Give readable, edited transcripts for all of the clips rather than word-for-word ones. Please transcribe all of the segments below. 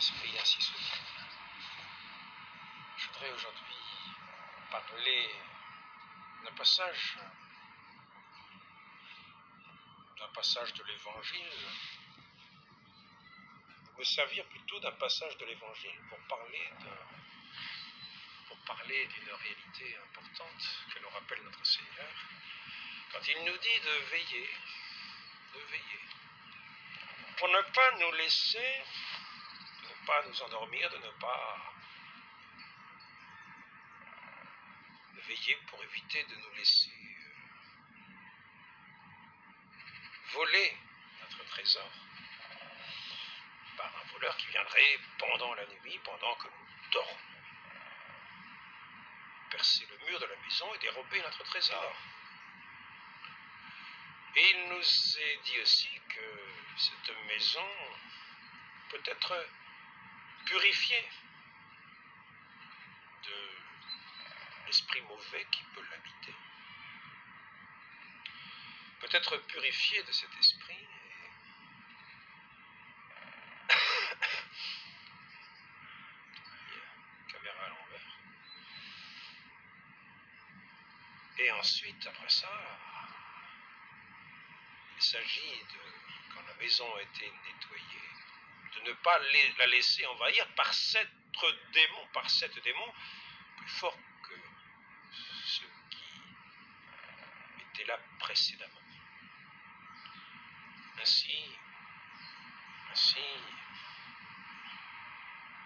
Saint-Esprit ainsi souhaité. Je voudrais aujourd'hui parler d'un passage de l'Évangile, me servir plutôt d'un passage de l'Évangile pour parler d'une réalité importante que nous rappelle notre Seigneur, quand il nous dit de veiller, pour ne pas nous laisser, de ne pas nous endormir, de ne pas veiller pour éviter de nous laisser voler notre trésor par un voleur qui viendrait pendant la nuit, pendant que nous dormons, percer le mur de la maison et dérober notre trésor. Et il nous est dit aussi que cette maison peut être purifiée de l'esprit mauvais qui peut l'habiter. Peut être purifiée de cet esprit caméra à l'envers. Et ensuite, après ça, il s'agit de, quand la maison a été nettoyée, de ne pas la laisser envahir par sept démons plus forts que ceux qui étaient là précédemment. Ainsi,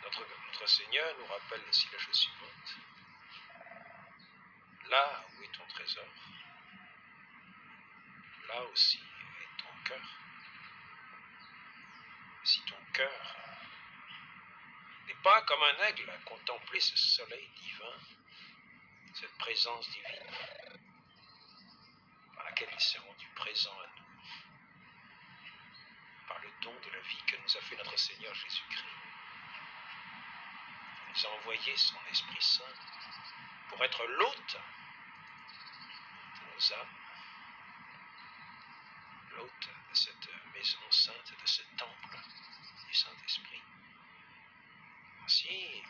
notre Seigneur nous rappelle ainsi la chose suivante. Là où est ton trésor, là aussi est ton cœur. Si ton cœur n'est pas comme un aigle à contempler ce soleil divin, cette présence divine, par laquelle il s'est rendu présent à nous, par le don de la vie que nous a fait notre Seigneur Jésus-Christ. Il nous a envoyé son Esprit Saint pour être l'hôte de nos âmes, l'hôte de cette maison sainte, de ce temple du Saint-Esprit. Ainsi,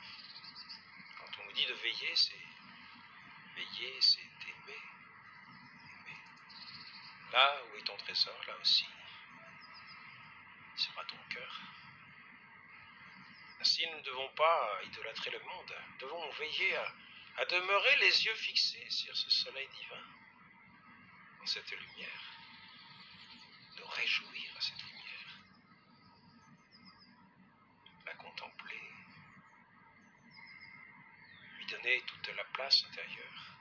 quand on nous dit de veiller, c'est aimer. Là où est ton trésor, là aussi sera ton cœur. Ainsi, nous ne devons pas idolâtrer le monde, nous devons veiller à demeurer les yeux fixés sur ce soleil divin, dans cette lumière, nous réjouir à cette lumière, la contempler, lui donner toute la place intérieure,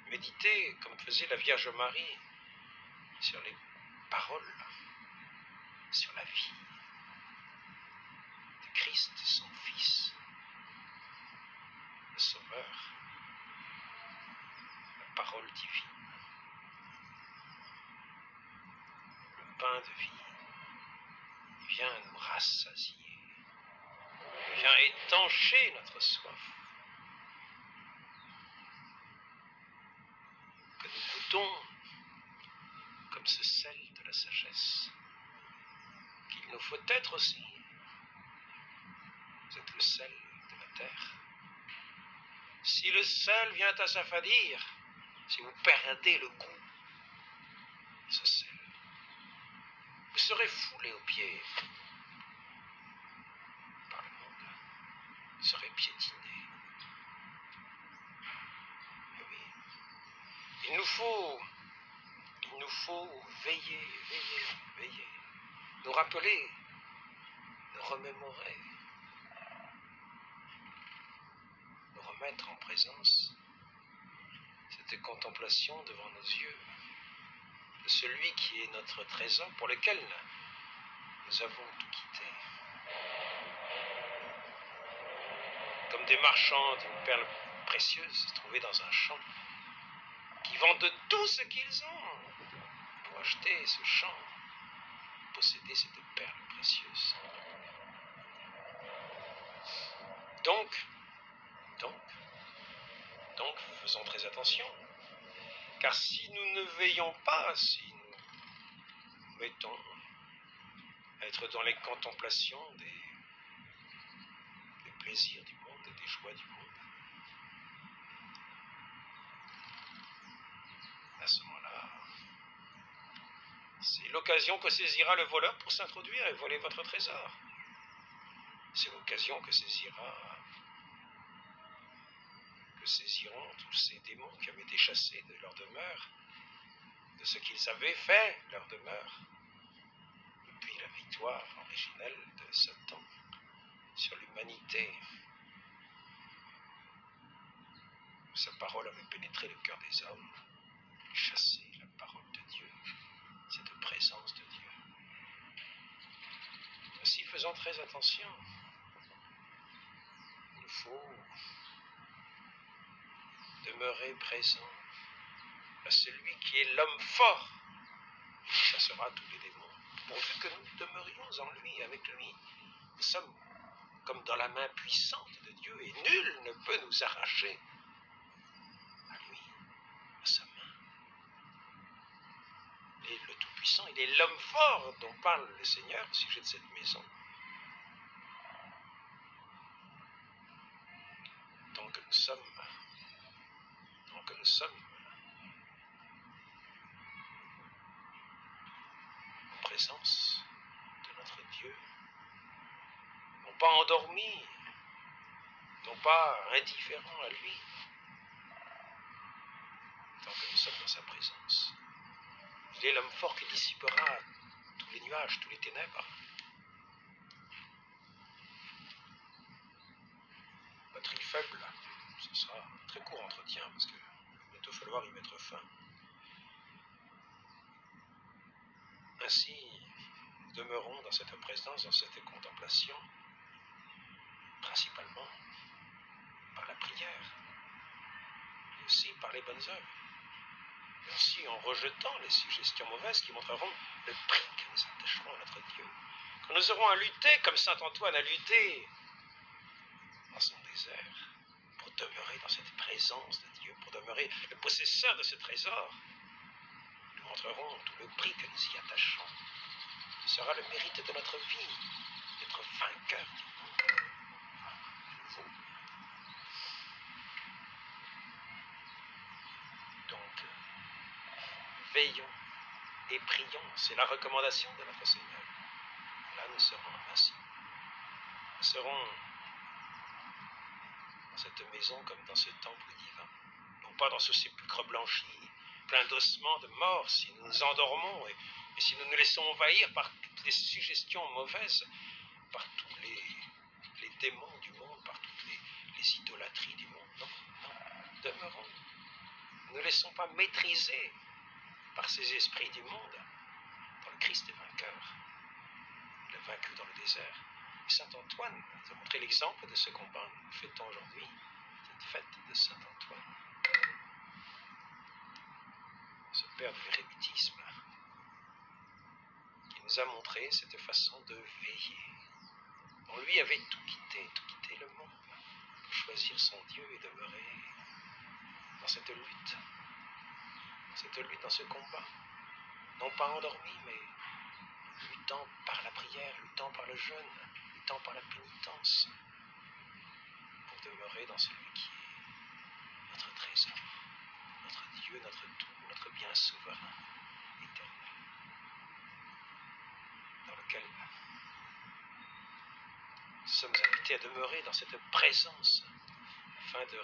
méditer, comme faisait la Vierge Marie, sur les paroles, sur la vie de Christ, son Fils, le Sauveur, la parole divine, le pain de vie. Il vient nous rassasier, il vient étancher notre soif, que nous goûtons comme ce sel de la sagesse, qu'il nous faut être aussi. Vous êtes le sel de la terre. Si le sel vient à s'affadir, si vous perdez le goût de ce sel, vous serez foulé aux pieds par le monde, vous serez piétiné. Et oui, il nous faut veiller, nous rappeler, nous remémorer, nous remettre en présence cette contemplation devant nos yeux de celui qui est notre trésor pour lequel nous avons tout quitté. Comme des marchands d'une perle précieuse trouvée dans un champ, qui vendent tout ce qu'ils ont pour acheter ce champ, posséder cette perle précieuse. Donc, faisons très attention, car si nous ne veillons pas, si nous mettons à être dans les contemplations plaisirs du monde et des joies du monde. À ce moment-là, c'est l'occasion que saisira le voleur pour s'introduire et voler votre trésor. C'est l'occasion que saisiront tous ces démons qui avaient été chassés de leur demeure, de ce qu'ils avaient fait leur demeure, depuis la victoire originelle de Satan sur l'humanité. Sa parole avait pénétré le cœur des hommes, chassé la parole de Dieu, cette présence de Dieu. Ainsi, faisons très attention. Il nous faut demeurer présent à celui qui est l'homme fort, qui chassera tous les démons, pourvu que nous demeurions en lui, avec lui. Nous sommes comme dans la main puissante de Dieu, et nul ne peut nous arracher à lui, à sa main. Et le Tout-Puissant, il est l'homme fort dont parle le Seigneur au sujet de cette maison. Tant que nous sommes en présence de notre Dieu, non pas endormis, non pas indifférents à lui, tant que nous sommes dans sa présence. Il est l'homme fort qui dissipera tous les nuages, tous les ténèbres. Batterie faible, ce sera un très court entretien parce qu'il va bientôt falloir y mettre fin. Ainsi, nous demeurons dans cette présence, dans cette contemplation, principalement par la prière, et aussi par les bonnes œuvres, et aussi en rejetant les suggestions mauvaises qui montreront le prix que nous attacherons à notre Dieu. Quand nous aurons à lutter, comme saint Antoine a lutté dans son désert, pour demeurer dans cette présence de Dieu, pour demeurer le possesseur de ce trésor, nous montrerons tout le prix que nous y attachons. Ce sera le mérite de notre vie, d'être vainqueur du monde. Donc, veillons et prions, c'est la recommandation de notre Seigneur. Là, nous serons ainsi. Nous serons dans cette maison comme dans ce temple divin, non pas dans ce sépulcre blanchi, plein d'ossements de mort, si nous nous endormons et si nous nous laissons envahir par toutes les suggestions mauvaises, par tous les démons du monde, par toutes les idolâtries du monde. Non, demeurons. Ne nous laissons pas maîtriser par ces esprits du monde, dans le Christ est vainqueur. Il a vaincu dans le désert. Et saint Antoine nous a montré l'exemple de ce combat. Nous fêtons aujourd'hui cette fête de saint Antoine, ce père de l'érémitisme, qui nous a montré cette façon de veiller. On lui avait tout quitté le monde, pour choisir son Dieu et demeurer dans cette lutte, dans ce combat, non pas endormi, mais luttant par la prière, luttant par le jeûne, luttant par la pénitence, pour demeurer dans celui qui est notre trésor, notre Dieu, notre tout, notre bien souverain, éternel, dans lequel nous sommes invités à demeurer dans cette présence, afin de